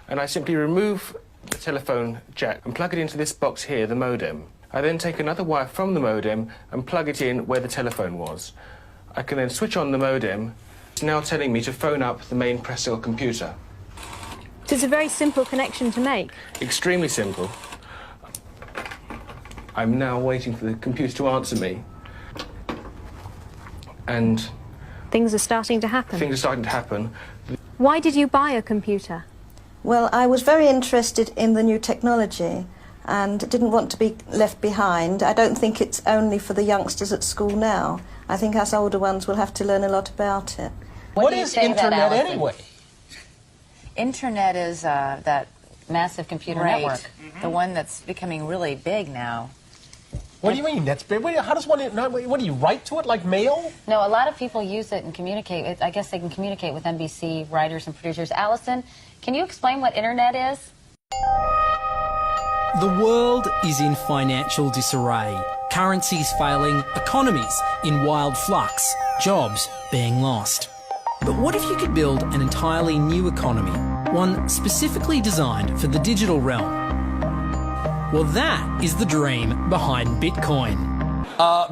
and I simply remove the telephone jack and plug it into this box here, the modem. I then take another wire from the modem and plug it in where the telephone was. I can then switch on the modem. It's now telling me to phone up the main Prestel computer. So it's a very simple connection to make. Extremely simple. I'm now waiting for the computer to answer me. And things are starting to happen. Things are starting to happen. Why did you buy a computer? Well, I was very interested in the new technology and didn't want to be left behind. I don't think it's only for the youngsters at school now. I think us older ones will have to learn a lot about it. What is Internet anyway? Internet is that massive computer network, the one that's becoming really big now. What do you mean? That's big. How does one? What do you write to it like mail? No, a lot of people use it and communicate. I guess they can communicate with NBC writers and producers. Allison, can you explain what Internet is? The world is in financial disarray. Currencies failing, economies in wild flux, jobs being lost. But what if you could build an entirely new economy, one specifically designed for the digital realm? Well, that is the dream behind Bitcoin.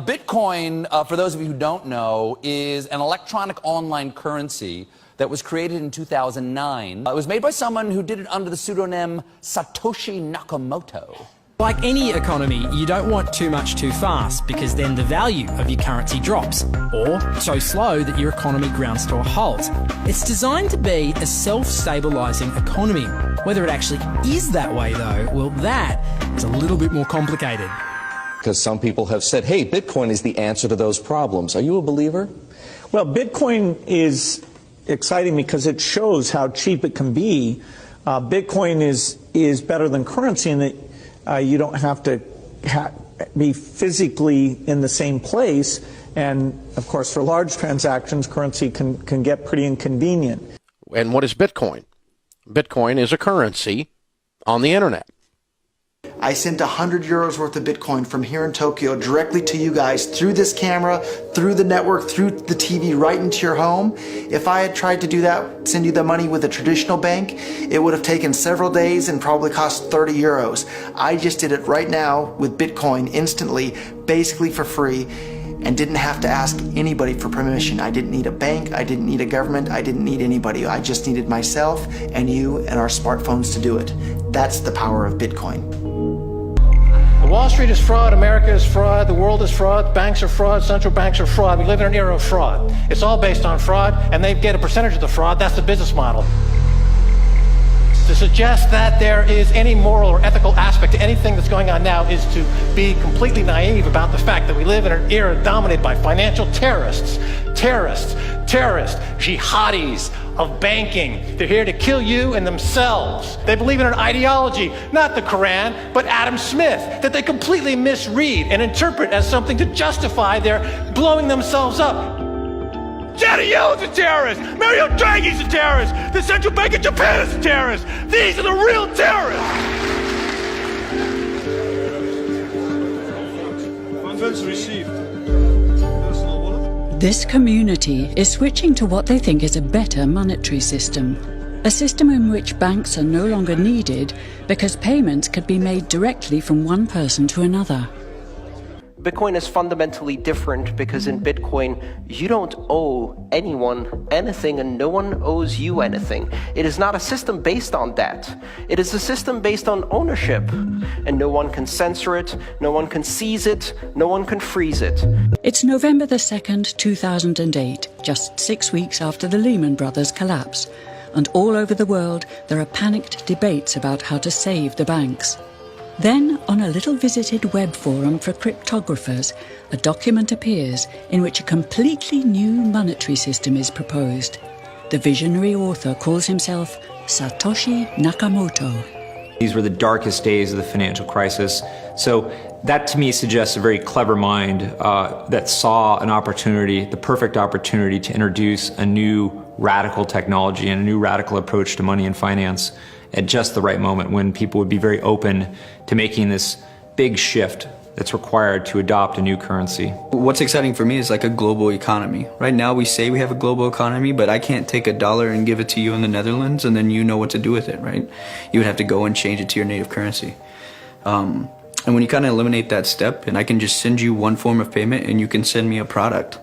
Bitcoin, for those of you who don't know, is an electronic online currency that was created in 2009. It was made by someone who did it under the pseudonym Satoshi Nakamoto. Like any economy, you don't want too much too fast because then the value of your currency drops, or so slow that your economy grounds to a halt. It's designed to be a self-stabilising economy. Whether it actually is that way though, well that is a little bit more complicated. Because some people have said, hey, Bitcoin is the answer to those problems. Are you a believer? Well, Bitcoin is exciting because it shows how cheap it can be. Bitcoin is better than currency in that you don't have to be physically in the same place, and of course for large transactions currency can get pretty inconvenient. And what is Bitcoin? Bitcoin is a currency on the internet. I sent 100 euros worth of Bitcoin from here in Tokyo directly to you guys through this camera, through the network, through the TV, right into your home. If I had tried to do that, send you the money with a traditional bank, it would have taken several days and probably cost 30 euros. I just did it right now with Bitcoin instantly, basically for free, and didn't have to ask anybody for permission. I didn't need a bank, I didn't need a government, I didn't need anybody. I just needed myself and you and our smartphones to do it. That's the power of Bitcoin. Wall Street is fraud, America is fraud, the world is fraud, banks are fraud, central banks are fraud. We live in an era of fraud. It's all based on fraud, and they get a percentage of the fraud. That's the business model. To suggest that there is any moral or ethical aspect to anything that's going on now is to be completely naive about the fact that we live in an era dominated by financial terrorists, jihadis of banking. They're here to kill you and themselves. They believe in an ideology, not the Quran, but Adam Smith, that they completely misread and interpret as something to justify their blowing themselves up. Janet Yellen's a terrorist. Mario Draghi's a terrorist. The Central Bank of Japan is a terrorist. These are the real terrorists. Funds received. This community is switching to what they think is a better monetary system. A system in which banks are no longer needed because payments could be made directly from one person to another. Bitcoin is fundamentally different because in Bitcoin, you don't owe anyone anything and no one owes you anything. It is not a system based on debt. It is a system based on ownership. And no one can censor it, no one can seize it, no one can freeze it. It's November the 2nd, 2008, just 6 weeks after the Lehman Brothers collapse. And all over the world, there are panicked debates about how to save the banks. Then, on a little visited web forum for cryptographers, a document appears in which a completely new monetary system is proposed. The visionary author calls himself Satoshi Nakamoto. These were the darkest days of the financial crisis. So that to me suggests a very clever mind that saw an opportunity, the perfect opportunity to introduce a new radical technology and a new radical approach to money and finance at just the right moment when people would be very open to making this big shift that's required to adopt a new currency. What's exciting for me is like a global economy. Right now we say we have a global economy, but I can't take $1 and give it to you in the Netherlands and then you know what to do with it, right? You would have to go and change it to your native currency. And when you kind of eliminate that step, and I can just send you one form of payment and you can send me a product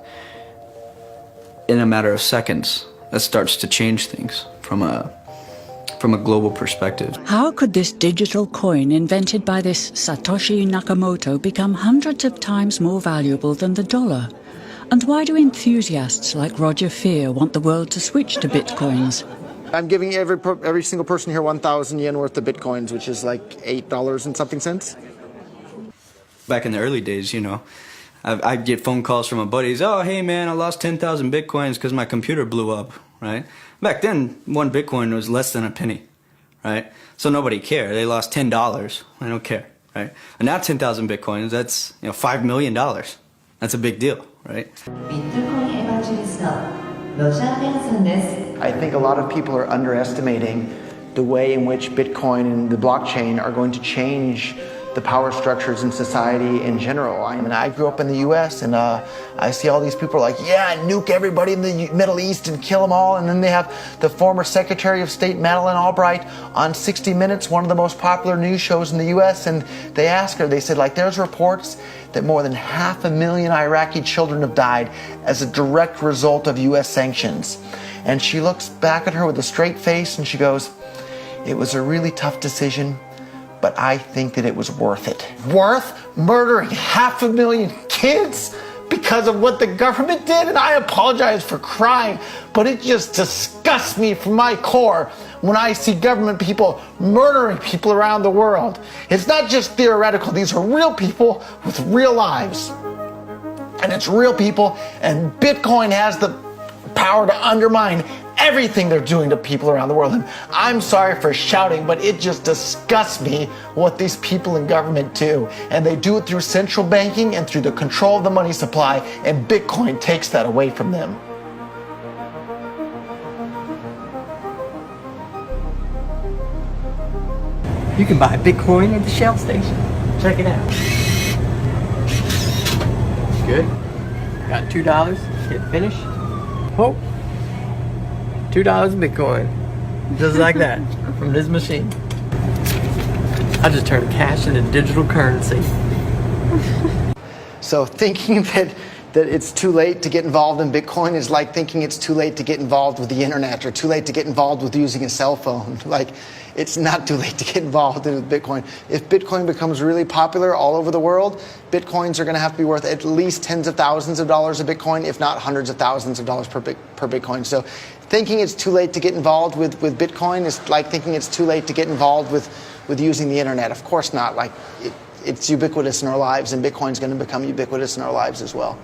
in a matter of seconds, that starts to change things from a global perspective. How could this digital coin invented by this Satoshi Nakamoto become hundreds of times more valuable than the dollar? And why do enthusiasts like Roger Fear want the world to switch to bitcoins? I'm giving every single person here 1,000 yen worth of bitcoins, which is like $8 and something cents. Back in the early days, you know, I'd get phone calls from my buddies. Oh, hey man, I lost 10,000 bitcoins because my computer blew up, right? Back then, one bitcoin was less than a penny, right? So nobody cared. They lost $10. I don't care, right? And now 10,000 bitcoins, that's $5 million. That's a big deal, right? I think a lot of people are underestimating the way in which Bitcoin and the blockchain are going to change the power structures in society in general. I mean, I grew up in the US and I see all these people like, yeah, nuke everybody in the Middle East and kill them all. And then they have the former Secretary of State Madeleine Albright on 60 Minutes, one of the most popular news shows in the US. And they asked her, they said, like, there's reports that more than 500,000 Iraqi children have died as a direct result of US sanctions. And she looks back at her with a straight face and she goes, it was a really tough decision, but I think that it was worth it. Worth murdering 500,000 kids because of what the government did? And I apologize for crying, but it just disgusts me from my core when I see government people murdering people around the world. It's not just theoretical. These are real people with real lives. And it's real people, and Bitcoin has the power to undermine everything they're doing to people around the world. And I'm sorry for shouting, but it just disgusts me what these people in government do. And they do it through central banking and through the control of the money supply, and Bitcoin takes that away from them. You can buy Bitcoin at the Shell station. Check it out. Good. Got $2. Hit finish. Oh. $2 Bitcoin. Just like that. From this machine. I just turned cash into digital currency. So thinking that it's too late to get involved in Bitcoin is like thinking it's too late to get involved with the internet or too late to get involved with using a cell phone. Like, it's not too late to get involved in Bitcoin. If Bitcoin becomes really popular all over the world, Bitcoins are going to have to be worth at least tens of thousands of dollars a Bitcoin, if not hundreds of thousands of dollars per Bitcoin. So thinking it's too late to get involved with Bitcoin is like thinking it's too late to get involved with using the internet. Of course not. Like, it's ubiquitous in our lives, and Bitcoin's going to become ubiquitous in our lives as well.